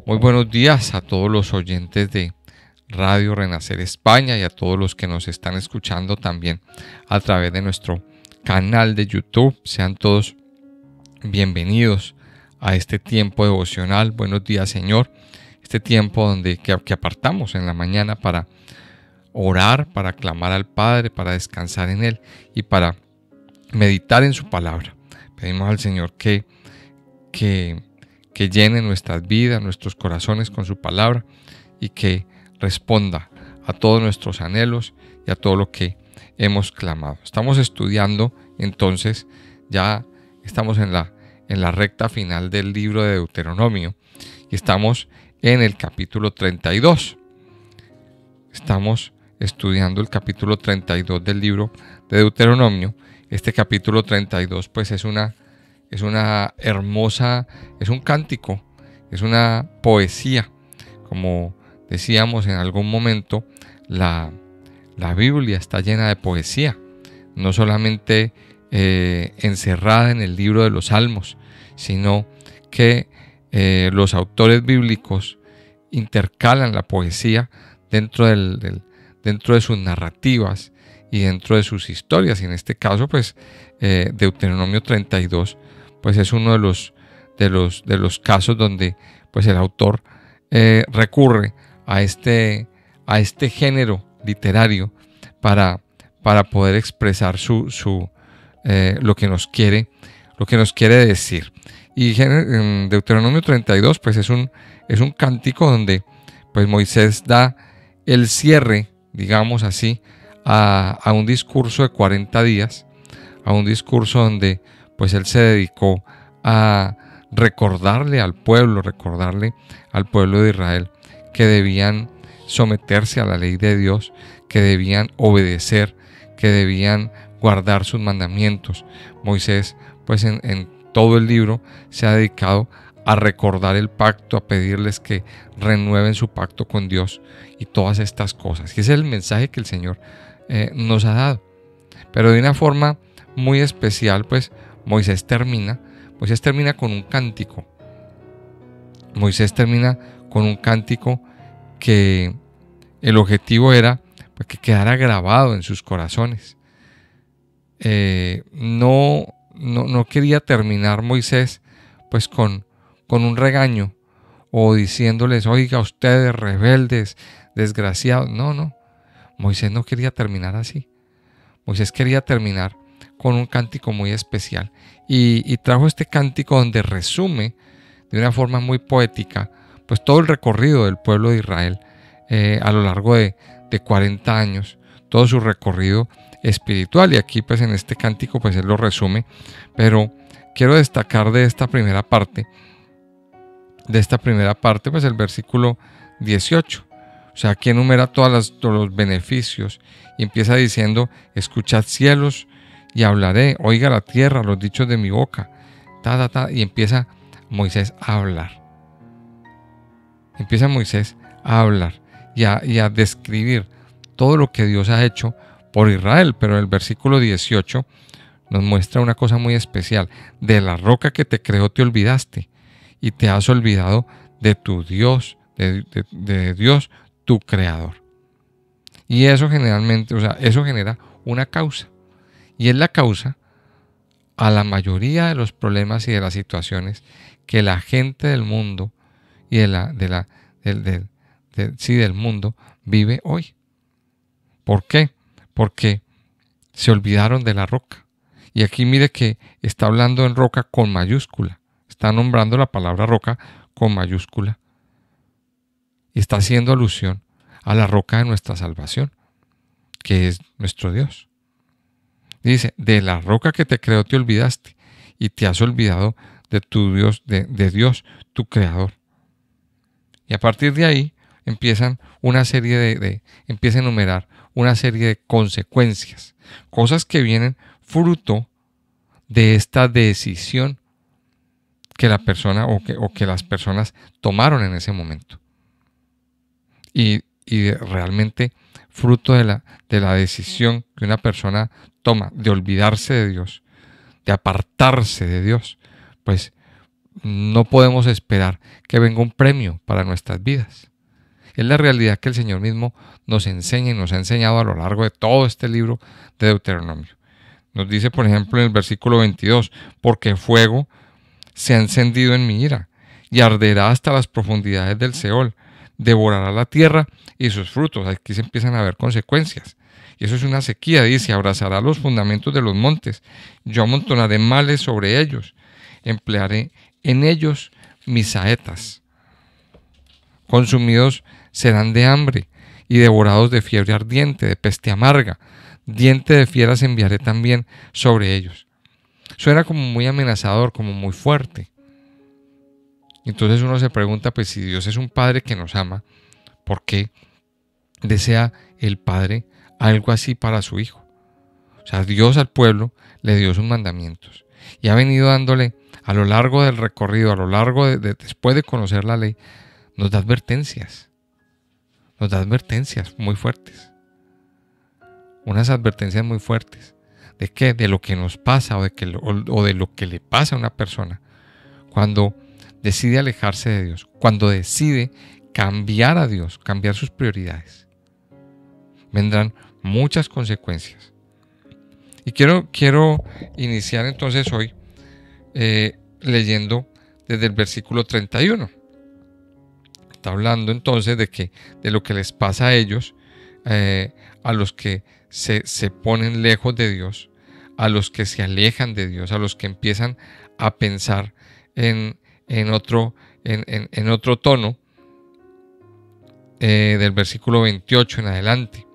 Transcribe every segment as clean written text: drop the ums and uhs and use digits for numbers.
Muy buenos días a todos los oyentes de Radio Renacer España y a todos los que nos están escuchando también a través de nuestro canal de YouTube. Sean todos bienvenidos a este tiempo devocional. Buenos días, Señor. Este tiempo que apartamos en la mañana para orar, para clamar al Padre, para descansar en Él y para meditar en su palabra. Pedimos al Señor que llene nuestras vidas, nuestros corazones con su palabra y que responda a todos nuestros anhelos y a todo lo que hemos clamado. Estamos estudiando, entonces, ya estamos en la recta final del libro de Deuteronomio y estamos en el capítulo 32. Estamos estudiando el capítulo 32 del libro de Deuteronomio. Este capítulo 32 pues es un cántico, es una poesía. Como decíamos en algún momento, la Biblia está llena de poesía, no solamente encerrada en el libro de los Salmos, sino que los autores bíblicos intercalan la poesía dentro de sus narrativas y dentro de sus historias. Y en este caso, pues, Deuteronomio 32, pues es uno de los casos donde, pues, el autor recurre a este género literario para poder expresar lo que nos quiere decir. Y en Deuteronomio 32, pues, es un cántico donde, pues, Moisés da el cierre, digamos así, a un discurso de 40 días, a un discurso donde pues él se dedicó a recordarle al pueblo de Israel que debían someterse a la ley de Dios, que debían obedecer, que debían guardar sus mandamientos. Moisés, pues en todo el libro se ha dedicado a recordar el pacto, a pedirles que renueven su pacto con Dios y todas estas cosas. Y ese es el mensaje que el Señor nos ha dado. Pero de una forma muy especial, pues Moisés termina con un cántico. Moisés termina con un cántico que el objetivo era, pues, que quedara grabado en sus corazones. No quería terminar Moisés pues con un regaño o diciéndoles: oiga, ustedes rebeldes, desgraciados. No. Moisés no quería terminar así. Moisés quería terminar con un cántico muy especial y trajo este cántico donde resume de una forma muy poética pues todo el recorrido del pueblo de Israel a lo largo de 40 años, todo su recorrido espiritual. Y aquí pues en este cántico pues él lo resume, pero quiero destacar de esta primera parte pues el versículo 18. O sea, aquí enumera todos los beneficios y empieza diciendo: escuchad cielos y hablaré, oiga la tierra los dichos de mi boca, y empieza Moisés a hablar. Y a describir todo lo que Dios ha hecho por Israel. Pero el versículo 18 nos muestra una cosa muy especial: de la roca que te creó te olvidaste y te has olvidado de tu Dios, de Dios tu creador. Y eso generalmente, eso genera una causa, y es la causa a la mayoría de los problemas y de las situaciones que la gente del mundo y del mundo vive hoy. ¿Por qué? Porque se olvidaron de la roca. Y aquí mire que está hablando en roca con mayúscula, está nombrando la palabra roca con mayúscula y está haciendo alusión a la roca de nuestra salvación, que es nuestro Dios. Dice: de la roca que te creó te olvidaste y te has olvidado de tu Dios, de Dios tu creador. Y a partir de ahí empieza a enumerar una serie de consecuencias, cosas que vienen fruto de esta decisión que la persona o que las personas tomaron en ese momento. Y realmente fruto de la decisión que una persona toma de olvidarse de Dios, de apartarse de Dios, pues no podemos esperar que venga un premio para nuestras vidas. Es la realidad que el Señor mismo nos enseña y nos ha enseñado a lo largo de todo este libro de Deuteronomio. Nos dice, por ejemplo, en el versículo 22, porque fuego se ha encendido en mi ira y arderá hasta las profundidades del Seol, devorará la tierra y sus frutos. Aquí se empiezan a ver consecuencias. Y eso es una sequía, dice, abrazará los fundamentos de los montes, yo amontonaré males sobre ellos, emplearé en ellos mis saetas. Consumidos serán de hambre y devorados de fiebre ardiente, de peste amarga. Diente de fieras enviaré también sobre ellos. Suena como muy amenazador, como muy fuerte. Entonces uno se pregunta, pues si Dios es un Padre que nos ama, ¿por qué desea el Padre algo así para su Hijo? O sea, Dios al pueblo le dio sus mandamientos y ha venido dándole a lo largo del recorrido, a lo largo después de conocer la ley, nos da advertencias muy fuertes. Unas advertencias muy fuertes. ¿De qué? De lo que nos pasa o de lo que le pasa a una persona cuando decide alejarse de Dios, cuando decide cambiar a Dios, cambiar sus prioridades. Vendrán muchas consecuencias. Y quiero iniciar entonces hoy leyendo desde el versículo 31. Está hablando entonces de lo que les pasa a ellos, a los que se ponen lejos de Dios, a los que se alejan de Dios, a los que empiezan a pensar en otro tono, del versículo 28 en adelante.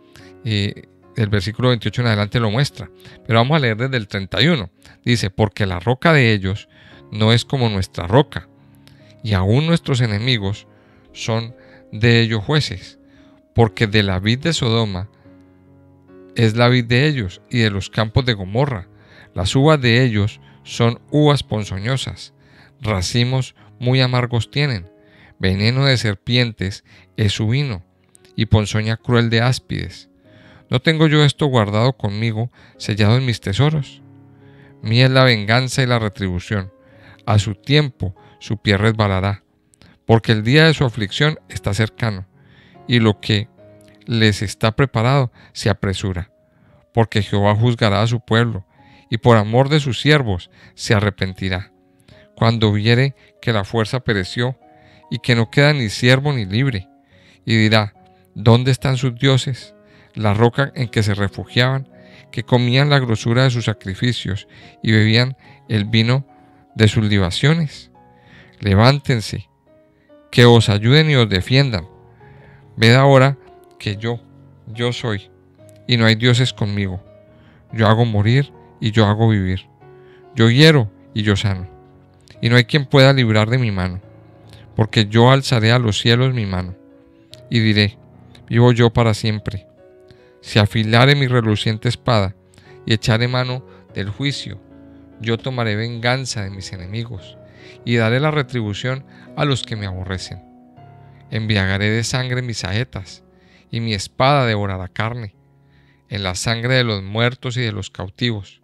El versículo 28 en adelante lo muestra, pero vamos a leer desde el 31. Dice, porque la roca de ellos no es como nuestra roca, y aún nuestros enemigos son de ellos jueces, porque de la vid de Sodoma es la vid de ellos, y de los campos de Gomorra. Las uvas de ellos son uvas ponzoñosas, racimos muy amargos tienen, veneno de serpientes es su vino, y ponzoña cruel de áspides. ¿No tengo yo esto guardado conmigo, sellado en mis tesoros? Mía es la venganza y la retribución. A su tiempo su pie resbalará, porque el día de su aflicción está cercano, y lo que les está preparado se apresura. Porque Jehová juzgará a su pueblo, y por amor de sus siervos se arrepentirá. Cuando viere que la fuerza pereció, y que no queda ni siervo ni libre, y dirá, ¿dónde están sus dioses? La roca en que se refugiaban, que comían la grosura de sus sacrificios y bebían el vino de sus libaciones. Levántense, que os ayuden y os defiendan. Ved ahora que yo soy, y no hay dioses conmigo. Yo hago morir y yo hago vivir. Yo hiero y yo sano, y no hay quien pueda librar de mi mano, porque yo alzaré a los cielos mi mano, y diré, vivo yo para siempre. Si afilare mi reluciente espada y echaré mano del juicio, yo tomaré venganza de mis enemigos y daré la retribución a los que me aborrecen. Embriagaré de sangre mis saetas y mi espada devorará carne, en la sangre de los muertos y de los cautivos,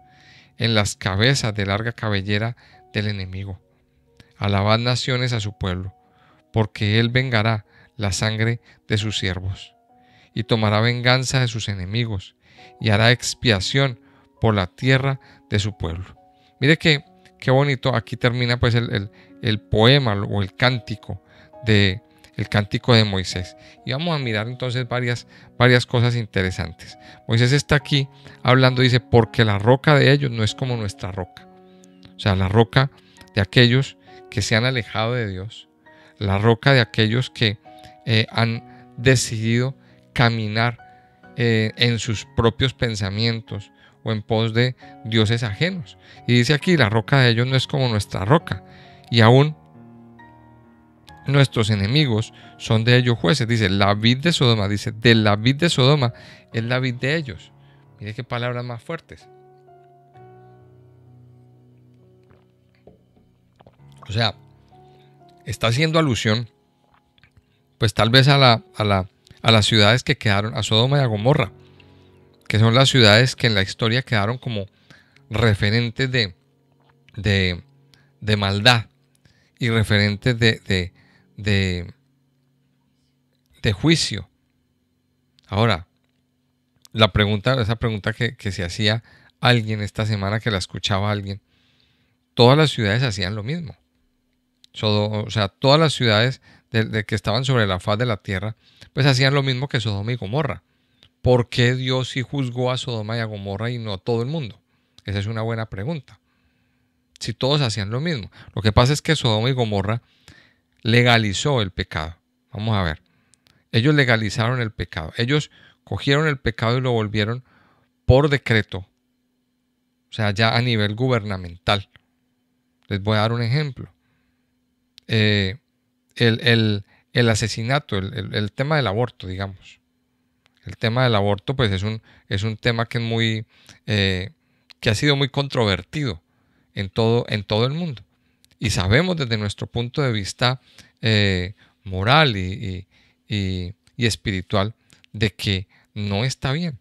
en las cabezas de larga cabellera del enemigo. Alabad naciones a su pueblo, porque él vengará la sangre de sus siervos. Y tomará venganza de sus enemigos, y hará expiación por la tierra de su pueblo. Mire qué bonito, aquí termina pues el poema o el cántico de Moisés. Y vamos a mirar entonces varias cosas interesantes. Moisés está aquí hablando, dice, porque la roca de ellos no es como nuestra roca. O sea, la roca de aquellos que se han alejado de Dios, la roca de aquellos que han decidido caminar en sus propios pensamientos o en pos de dioses ajenos. Y dice aquí, la roca de ellos no es como nuestra roca, y aún nuestros enemigos son de ellos jueces. Dice, la vid de Sodoma, dice, de la vid de Sodoma es la vid de ellos. Mire qué palabras más fuertes. O sea, está haciendo alusión, pues tal vez a las ciudades que quedaron, a Sodoma y a Gomorra, que son las ciudades que en la historia quedaron como referentes de maldad, y referentes de, de juicio. Ahora, esa pregunta que se hacía alguien esta semana, que la escuchaba alguien, todas las ciudades hacían lo mismo. O sea, todas las ciudades de que estaban sobre la faz de la tierra, pues hacían lo mismo que Sodoma y Gomorra. ¿Por qué Dios sí juzgó a Sodoma y a Gomorra y no a todo el mundo? Esa es una buena pregunta. Si todos hacían lo mismo. Lo que pasa es que Sodoma y Gomorra legalizó el pecado. Vamos a ver. Ellos legalizaron el pecado. Ellos cogieron el pecado y lo volvieron por decreto. O sea, ya a nivel gubernamental. Les voy a dar un ejemplo. El asesinato, el tema del aborto, digamos. El tema del aborto, pues es un tema que es muy, que ha sido muy controvertido en todo el mundo. Y sabemos desde nuestro punto de vista moral y espiritual de que no está bien.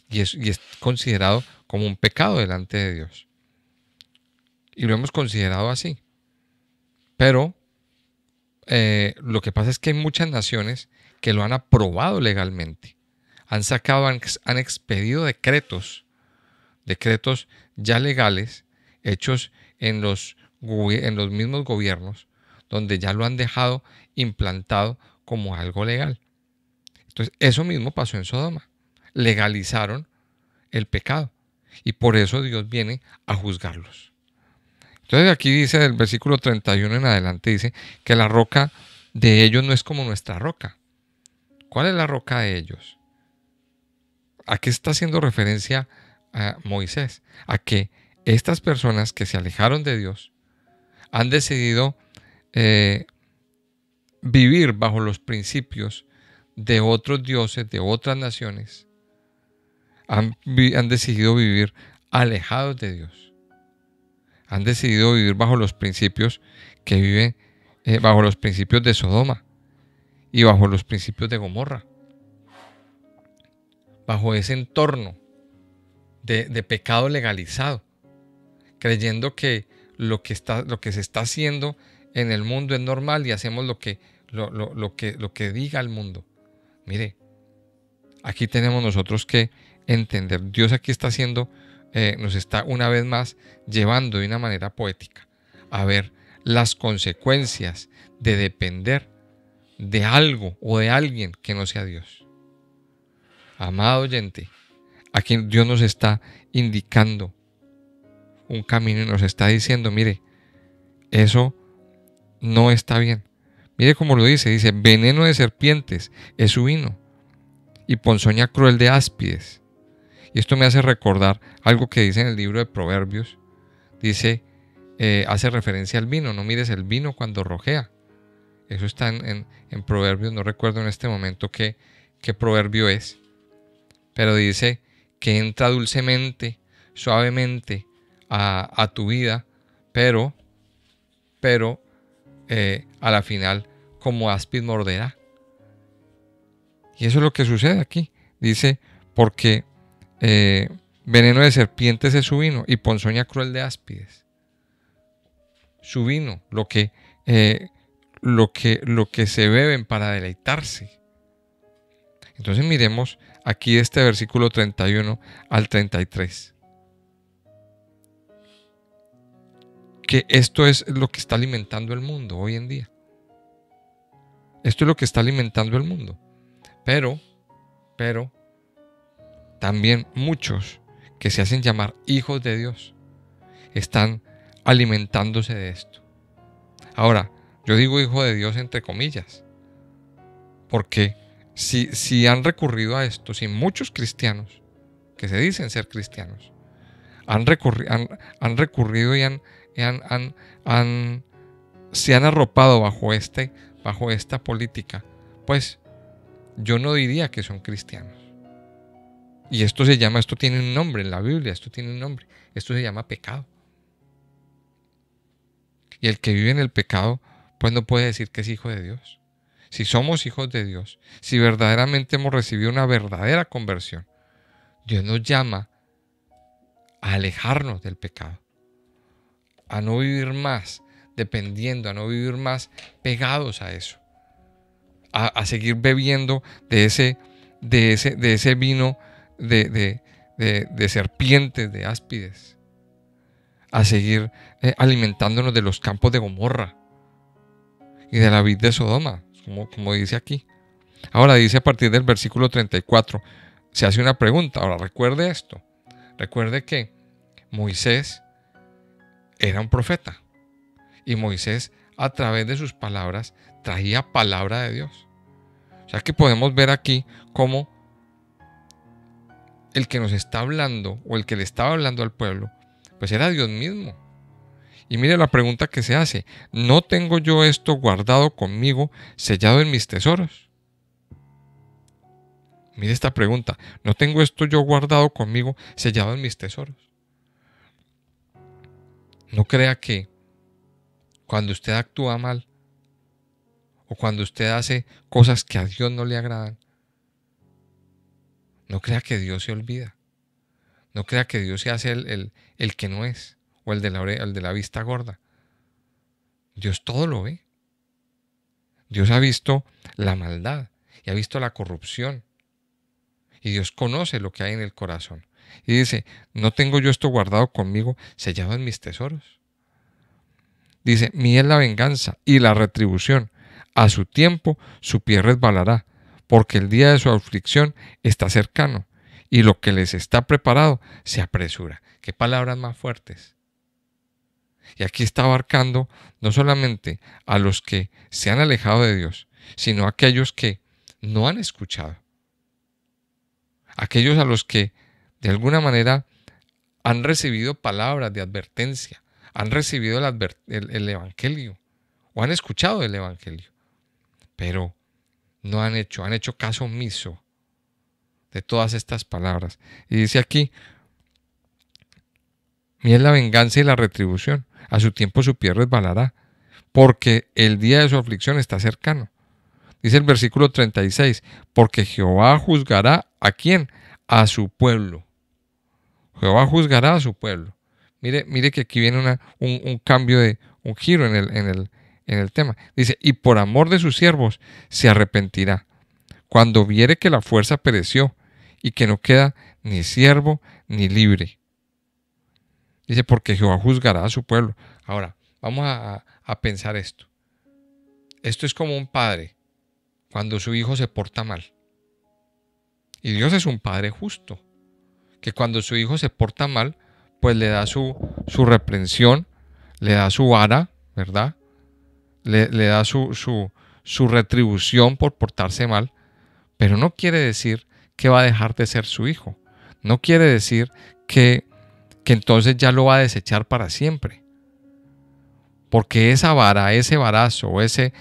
Y es considerado como un pecado delante de Dios. Y lo hemos considerado así. Pero lo que pasa es que hay muchas naciones que lo han aprobado legalmente. Han expedido decretos ya legales, hechos en los mismos gobiernos, donde ya lo han dejado implantado como algo legal. Entonces, eso mismo pasó en Sodoma. Legalizaron el pecado. Y por eso Dios viene a juzgarlos. Entonces aquí dice del versículo 31 en adelante, dice que la roca de ellos no es como nuestra roca. ¿Cuál es la roca de ellos? ¿A qué está haciendo referencia a Moisés? A que estas personas que se alejaron de Dios han decidido vivir bajo los principios de otros dioses, de otras naciones. Han decidido vivir alejados de Dios. Han decidido vivir bajo los principios que viven, bajo los principios de Sodoma y bajo los principios de Gomorra. Bajo ese entorno de pecado legalizado, creyendo que lo que se está haciendo en el mundo es normal y hacemos lo que diga el mundo. Mire, aquí tenemos nosotros que entender. Dios aquí está haciendo, nos está una vez más llevando de una manera poética a ver las consecuencias de depender de algo o de alguien que no sea Dios. Amado oyente, aquí Dios nos está indicando un camino y nos está diciendo, mire, eso no está bien. Mire cómo lo dice, veneno de serpientes es su vino y ponzoña cruel de áspides. Y esto me hace recordar algo que dice en el libro de Proverbios. Dice, hace referencia al vino, no mires el vino cuando rojea. Eso está en Proverbios, no recuerdo en este momento qué proverbio es. Pero dice que entra dulcemente, suavemente a tu vida, pero a la final como áspid morderá. Y eso es lo que sucede aquí. Dice, porque veneno de serpientes es su vino y ponzoña cruel de áspides. Su vino, lo que se beben para deleitarse. Entonces miremos aquí este versículo 31 al 33. Que esto es lo que está alimentando el mundo hoy en día. Esto es lo que está alimentando el mundo. Pero también muchos que se hacen llamar hijos de Dios están alimentándose de esto. Ahora, yo digo hijo de Dios entre comillas, porque si han recurrido a esto, si muchos cristianos que se dicen ser cristianos han recurrido y se han arropado bajo esta política, pues yo no diría que son cristianos. Y esto tiene un nombre en la Biblia, esto se llama pecado. Y el que vive en el pecado, pues no puede decir que es hijo de Dios. Si somos hijos de Dios, si verdaderamente hemos recibido una verdadera conversión, Dios nos llama a alejarnos del pecado, a no vivir más dependiendo, a no vivir más pegados a eso, a seguir bebiendo de ese vino de serpientes, de áspides, a seguir alimentándonos de los campos de Gomorra y de la vid de Sodoma, como dice aquí. Ahora dice a partir del versículo 34, se hace una pregunta. Ahora recuerde esto, recuerde que Moisés era un profeta y Moisés a través de sus palabras traía palabra de Dios. O sea que podemos ver aquí cómo el que nos está hablando o el que le estaba hablando al pueblo, pues era Dios mismo. Y mire la pregunta que se hace: ¿no tengo yo esto guardado conmigo, sellado en mis tesoros? Mire esta pregunta: ¿no tengo esto yo guardado conmigo, sellado en mis tesoros? No crea que cuando usted actúa mal o cuando usted hace cosas que a Dios no le agradan, no crea que Dios se olvida. No crea que Dios se hace el que no es, o el de la vista gorda. Dios todo lo ve. Dios ha visto la maldad y ha visto la corrupción. Y Dios conoce lo que hay en el corazón. Y dice: ¿no tengo yo esto guardado conmigo, sellado en mis tesoros? Dice: mía es la venganza y la retribución. A su tiempo su pie resbalará, porque el día de su aflicción está cercano, y lo que les está preparado se apresura. Qué palabras más fuertes. Y aquí está abarcando no solamente a los que se han alejado de Dios, sino a aquellos que no han escuchado. Aquellos a los que de alguna manera han recibido palabras de advertencia, han recibido el Evangelio o han escuchado el Evangelio, pero no han hecho caso omiso de todas estas palabras. Y dice aquí: mía es la venganza y la retribución, a su tiempo su pie resbalará, porque el día de su aflicción está cercano. Dice el versículo 36, porque Jehová juzgará ¿a quién? A su pueblo. Jehová juzgará a su pueblo. Mire que aquí viene un cambio un giro en el tema. Dice: y por amor de sus siervos se arrepentirá, cuando viere que la fuerza pereció y que no queda ni siervo ni libre. Dice: porque Jehová juzgará a su pueblo. Ahora, vamos a pensar esto. Esto es como un padre cuando su hijo se porta mal. Y Dios es un padre justo, que cuando su hijo se porta mal, pues le da su reprensión, le da su vara, ¿verdad? Le da su retribución por portarse mal, pero no quiere decir que va a dejar de ser su hijo. No quiere decir que entonces ya lo va a desechar para siempre. Porque esa vara, ese varazo, o ese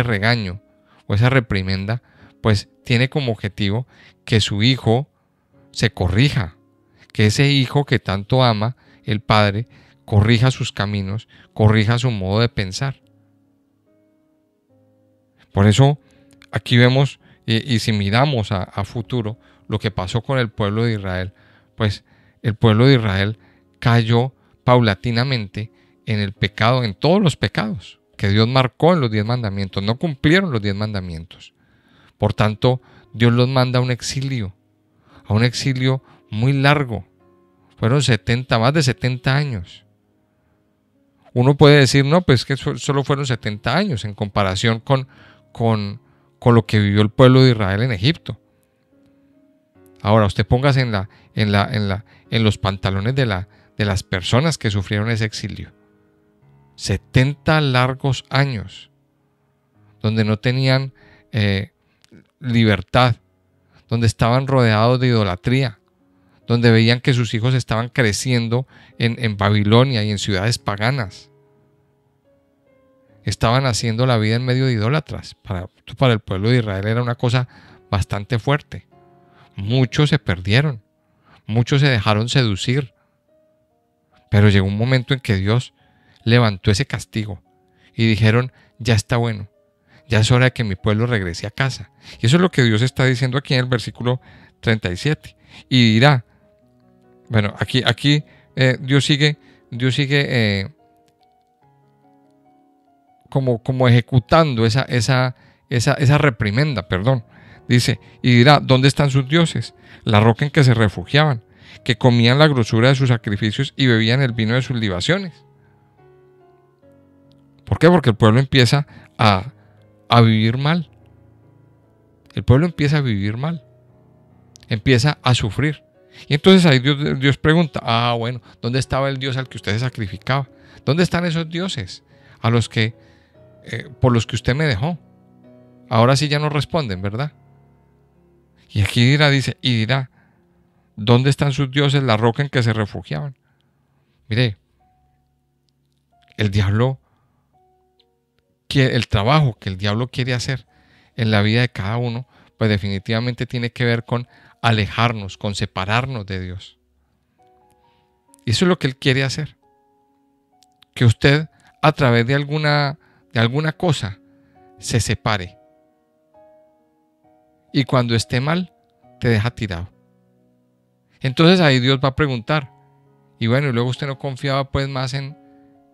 regaño, o esa reprimenda, pues tiene como objetivo que su hijo se corrija, que ese hijo que tanto ama, el padre, corrija sus caminos, corrija su modo de pensar. Por eso aquí vemos, y si miramos a futuro, lo que pasó con el pueblo de Israel, pues el pueblo de Israel cayó paulatinamente en el pecado, en todos los pecados que Dios marcó en los 10 mandamientos. No cumplieron los 10 mandamientos. Por tanto, Dios los manda a un exilio muy largo. Fueron más de 70 años. Uno puede decir: no, pues que solo fueron 70 años en comparación con lo que vivió el pueblo de Israel en Egipto. Ahora, usted póngase en los pantalones de las personas que sufrieron ese exilio. 70 largos años donde no tenían libertad, donde estaban rodeados de idolatría, donde veían que sus hijos estaban creciendo en Babilonia y en ciudades paganas. Estaban haciendo la vida en medio de idólatras. Para el pueblo de Israel era una cosa bastante fuerte. Muchos se perdieron, muchos se dejaron seducir, pero llegó un momento en que Dios levantó ese castigo y dijeron: ya está bueno, ya es hora de que mi pueblo regrese a casa. Y eso es lo que Dios está diciendo aquí en el versículo 37. Y dirá, bueno, aquí Dios sigue como ejecutando esa reprimenda, perdón. Dice, y dirá, ¿dónde están sus dioses? La roca en que se refugiaban, que comían la grosura de sus sacrificios y bebían el vino de sus libaciones. ¿Por qué? Porque el pueblo empieza a vivir mal. El pueblo empieza a vivir mal. Empieza a sufrir. Y entonces ahí Dios pregunta, bueno, ¿dónde estaba el Dios al que usted se sacrificaba? ¿Dónde están esos dioses a los que, por los que usted me dejó? Ahora sí ya no responden, ¿verdad? Y aquí dirá, ¿dónde están sus dioses, la roca en que se refugiaban? Mire, el trabajo que el diablo quiere hacer en la vida de cada uno, pues definitivamente tiene que ver con alejarnos, con separarnos de Dios. Y eso es lo que él quiere hacer. Que usted, a través de alguna cosa, se separe. Y cuando esté mal, te deja tirado. Entonces ahí Dios va a preguntar. Y bueno, y luego usted no confiaba pues más en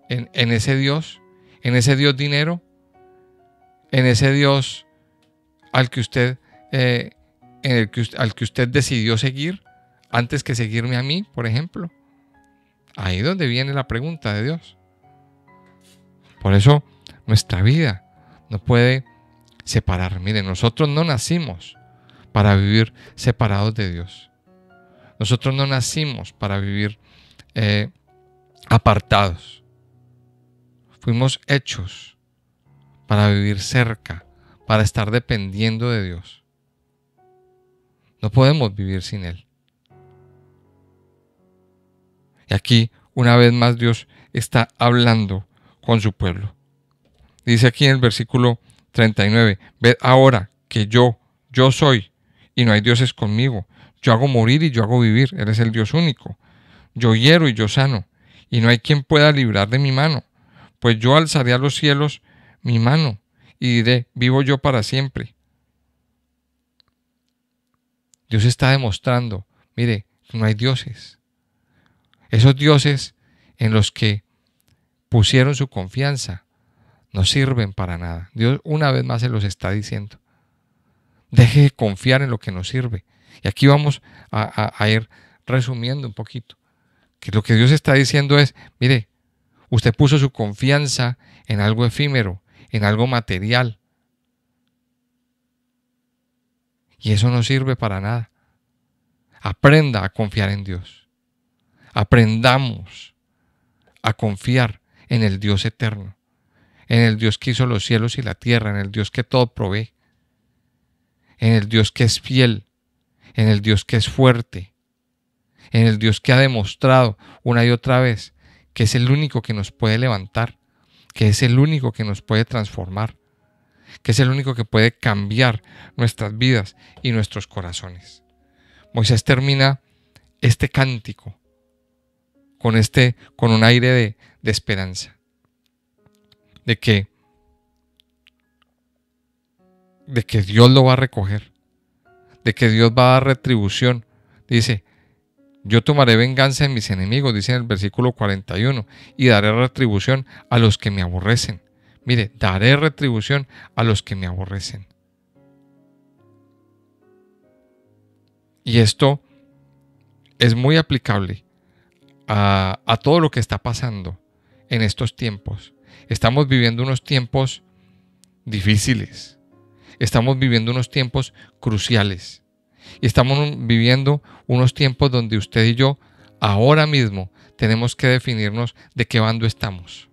ese Dios dinero, en ese Dios al que usted al que usted decidió seguir antes que seguirme a mí, por ejemplo. Ahí es donde viene la pregunta de Dios. Por eso nuestra vida no puede separar. Mire, nosotros no nacimos para vivir separados de Dios. Nosotros no nacimos para vivir apartados. Fuimos hechos para vivir cerca, para estar dependiendo de Dios. No podemos vivir sin Él. Y aquí, una vez más, Dios está hablando con su pueblo. Dice aquí en el versículo 39, ved ahora que yo soy, y no hay dioses conmigo. Yo hago morir y yo hago vivir. Él es el Dios único. Yo hiero y yo sano, y no hay quien pueda librar de mi mano. Pues yo alzaré a los cielos mi mano, y diré, vivo yo para siempre. Dios está demostrando, mire, no hay dioses. Esos dioses en los que pusieron su confianza no sirven para nada. Dios una vez más se los está diciendo. Deje de confiar en lo que nos sirve. Y aquí vamos a ir resumiendo un poquito. Que lo que Dios está diciendo es, mire, usted puso su confianza en algo efímero, en algo material. Y eso no sirve para nada. Aprenda a confiar en Dios. Aprendamos a confiar en el Dios eterno, en el Dios que hizo los cielos y la tierra, en el Dios que todo provee, en el Dios que es fiel, en el Dios que es fuerte, en el Dios que ha demostrado una y otra vez que es el único que nos puede levantar, que es el único que nos puede transformar, que es el único que puede cambiar nuestras vidas y nuestros corazones. Moisés termina este cántico con un aire de esperanza, de que Dios lo va a recoger, de que Dios va a dar retribución. Dice, yo tomaré venganza en mis enemigos, dice en el versículo 41, y daré retribución a los que me aborrecen. Mire, daré retribución a los que me aborrecen. Y esto es muy aplicable a todo lo que está pasando en estos tiempos. Estamos viviendo unos tiempos difíciles. Estamos viviendo unos tiempos cruciales. Y estamos viviendo unos tiempos donde usted y yo ahora mismo tenemos que definirnos de qué bando estamos.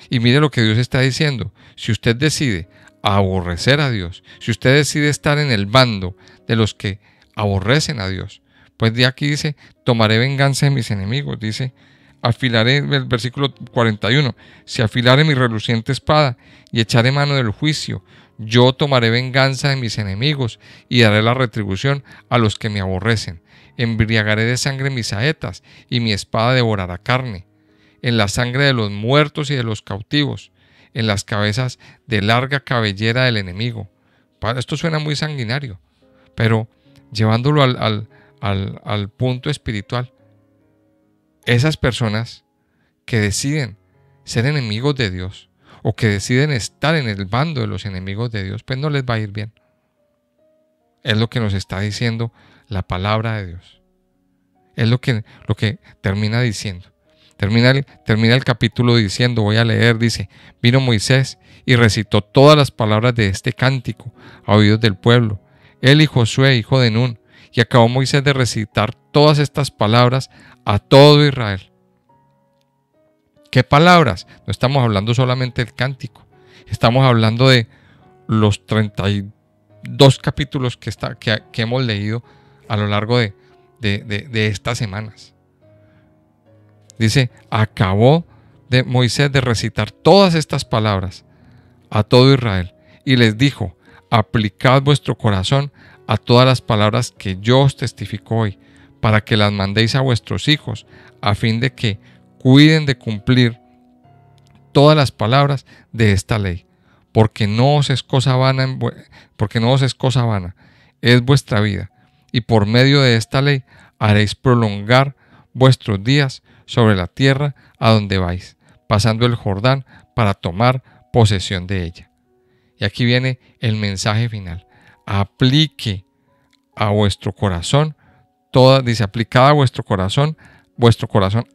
Y mire lo que Dios está diciendo. Si usted decide aborrecer a Dios, si usted decide estar en el bando de los que aborrecen a Dios, pues de aquí dice, tomaré venganza de mis enemigos. Dice, afilaré, el versículo 41, si afilare mi reluciente espada y echaré mano del juicio, yo tomaré venganza de mis enemigos y daré la retribución a los que me aborrecen. Embriagaré de sangre mis saetas y mi espada devorará carne. En la sangre de los muertos y de los cautivos, en las cabezas de larga cabellera del enemigo. Esto suena muy sanguinario, pero llevándolo al punto espiritual, esas personas que deciden ser enemigos de Dios o que deciden estar en el bando de los enemigos de Dios, pues no les va a ir bien. Es lo que nos está diciendo la palabra de Dios. Es lo que termina diciendo. Termina el capítulo diciendo, voy a leer, dice, vino Moisés y recitó todas las palabras de este cántico a oídos del pueblo, él y Josué, hijo de Nun, y acabó Moisés de recitar todas estas palabras a todo Israel. ¿Qué palabras? No estamos hablando solamente del cántico, estamos hablando de los 32 capítulos que hemos leído a lo largo de estas semanas. Dice, acabó de Moisés de recitar todas estas palabras a todo Israel y les dijo, aplicad vuestro corazón a todas las palabras que yo os testifico hoy, para que las mandéis a vuestros hijos, a fin de que cuiden de cumplir todas las palabras de esta ley, porque no os es cosa vana, es vuestra vida, y por medio de esta ley haréis prolongar vuestros días sobre la tierra a donde vais, pasando el Jordán para tomar posesión de ella. Y aquí viene el mensaje final. Aplique a vuestro corazón, dice, aplicad a vuestro corazón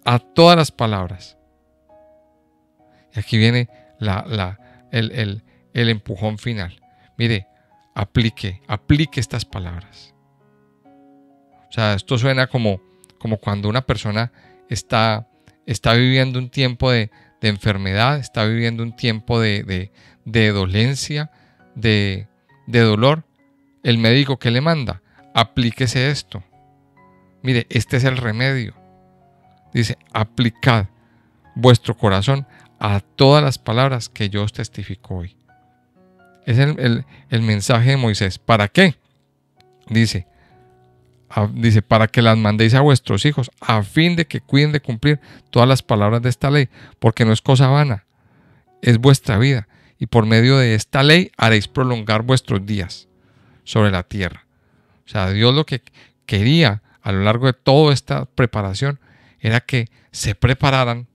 a todas las palabras. Y aquí viene el empujón final. Mire, aplique estas palabras. O sea, esto suena como cuando una persona está viviendo un tiempo de enfermedad, está viviendo un tiempo de dolencia, de dolor. El médico, ¿qué le manda? Aplíquese esto. Mire, este es el remedio. Dice, aplicad vuestro corazón a todas las palabras que yo os testifico hoy. Es el mensaje de Moisés. ¿Para qué? Dice, para que las mandéis a vuestros hijos, a fin de que cuiden de cumplir todas las palabras de esta ley, porque no es cosa vana, es vuestra vida, y por medio de esta ley haréis prolongar vuestros días sobre la tierra. O sea, Dios lo que quería a lo largo de toda esta preparación era que se prepararan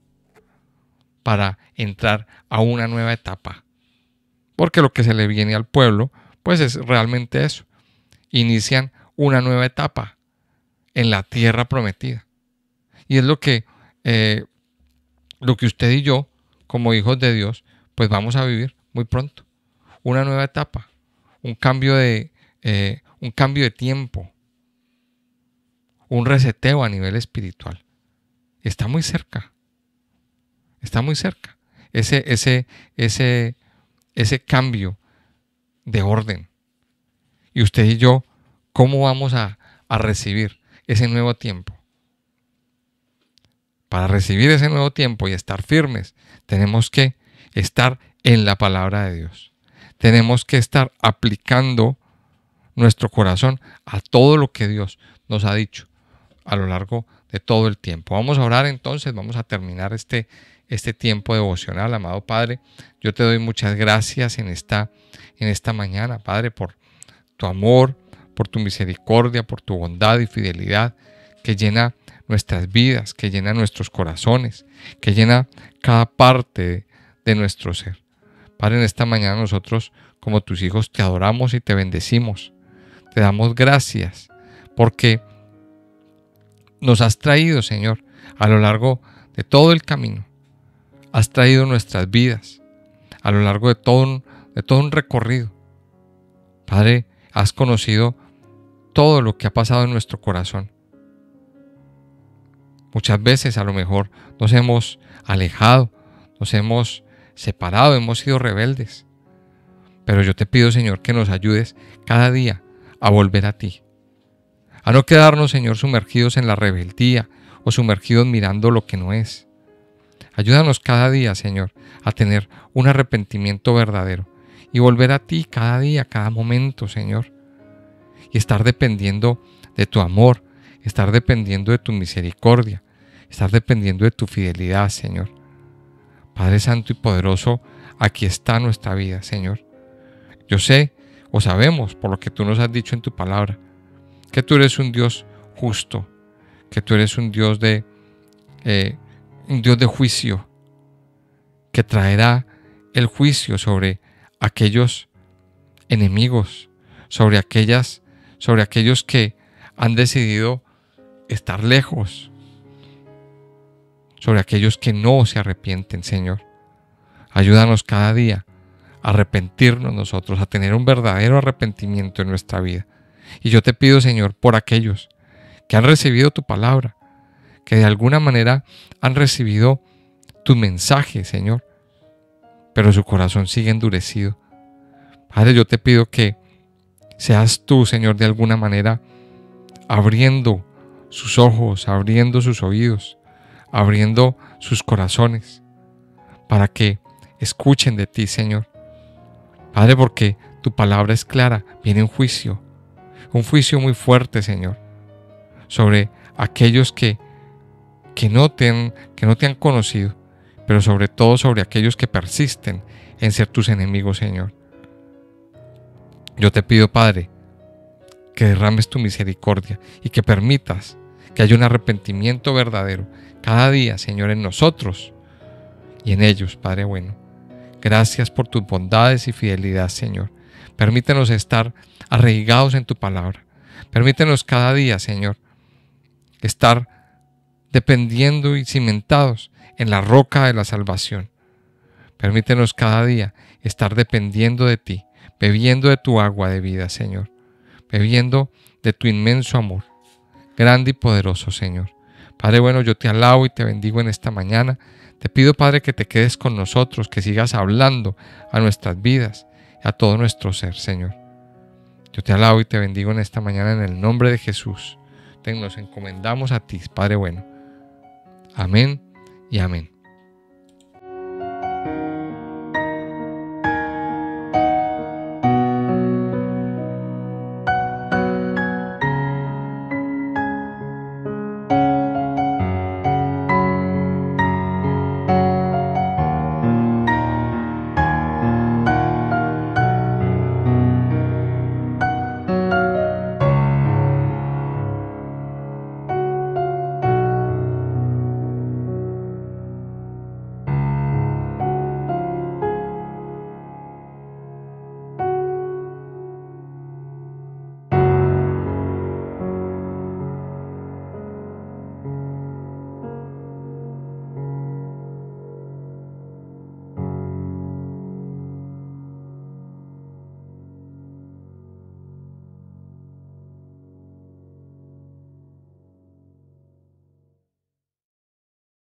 para entrar a una nueva etapa, porque lo que se le viene al pueblo, pues es realmente eso. Inician una nueva etapa en la tierra prometida. Y es lo que usted y yo, como hijos de Dios, pues vamos a vivir muy pronto. Una nueva etapa, un cambio de tiempo, un reseteo a nivel espiritual. Está muy cerca. Está muy cerca. Ese cambio de orden. Y usted y yo, ¿cómo vamos a recibir ese nuevo tiempo? Para recibir ese nuevo tiempo y estar firmes, tenemos que estar en la palabra de Dios. Tenemos que estar aplicando nuestro corazón a todo lo que Dios nos ha dicho a lo largo de todo el tiempo. Vamos a orar entonces, vamos a terminar este tiempo devocional. Amado Padre, yo te doy muchas gracias en esta mañana, Padre, por tu amor, por tu misericordia, por tu bondad y fidelidad que llena nuestras vidas, que llena nuestros corazones, que llena cada parte de nuestro ser. Padre, en esta mañana nosotros, como tus hijos, te adoramos y te bendecimos. Te damos gracias porque nos has traído, Señor, a lo largo de todo el camino. Has traído nuestras vidas a lo largo de todo un recorrido. Padre, has conocido todo lo que ha pasado en nuestro corazón. Muchas veces a lo mejor nos hemos alejado, nos hemos separado, hemos sido rebeldes. Pero yo te pido, Señor, que nos ayudes cada día a volver a ti. A no quedarnos, Señor, sumergidos en la rebeldía o sumergidos mirando lo que no es. Ayúdanos cada día, Señor, a tener un arrepentimiento verdadero y volver a ti cada día, cada momento, Señor. Y estar dependiendo de tu amor, estar dependiendo de tu misericordia, estar dependiendo de tu fidelidad, Señor. Padre Santo y Poderoso, aquí está nuestra vida, Señor. Yo sé o sabemos, por lo que tú nos has dicho en tu palabra, que tú eres un Dios justo, que tú eres un Dios de juicio, que traerá el juicio sobre aquellos enemigos, sobre aquellos que han decidido estar lejos, sobre aquellos que no se arrepienten, Señor. Ayúdanos cada día a arrepentirnos nosotros, a tener un verdadero arrepentimiento en nuestra vida. Y yo te pido, Señor, por aquellos que han recibido tu palabra, que de alguna manera han recibido tu mensaje, Señor, pero su corazón sigue endurecido. Padre, yo te pido que seas tú, Señor, de alguna manera abriendo sus ojos, abriendo sus oídos, abriendo sus corazones, para que escuchen de ti, Señor. Padre, porque tu palabra es clara, viene un juicio muy fuerte, Señor, sobre aquellos que no te han conocido, pero sobre todo sobre aquellos que persisten en ser tus enemigos, Señor. Yo te pido, Padre, que derrames tu misericordia y que permitas que haya un arrepentimiento verdadero cada día, Señor, en nosotros y en ellos, Padre bueno. Gracias por tus bondades y fidelidad, Señor. Permítenos estar arraigados en tu palabra. Permítenos cada día, Señor, estar dependiendo y cimentados en la roca de la salvación. Permítenos cada día estar dependiendo de ti, bebiendo de tu agua de vida, Señor, bebiendo de tu inmenso amor, grande y poderoso, Señor. Padre bueno, yo te alabo y te bendigo en esta mañana. Te pido, Padre, que te quedes con nosotros, que sigas hablando a nuestras vidas, a todo nuestro ser, Señor. Yo te alabo y te bendigo en esta mañana en el nombre de Jesús. Nos encomendamos a ti, Padre bueno. Amén y amén.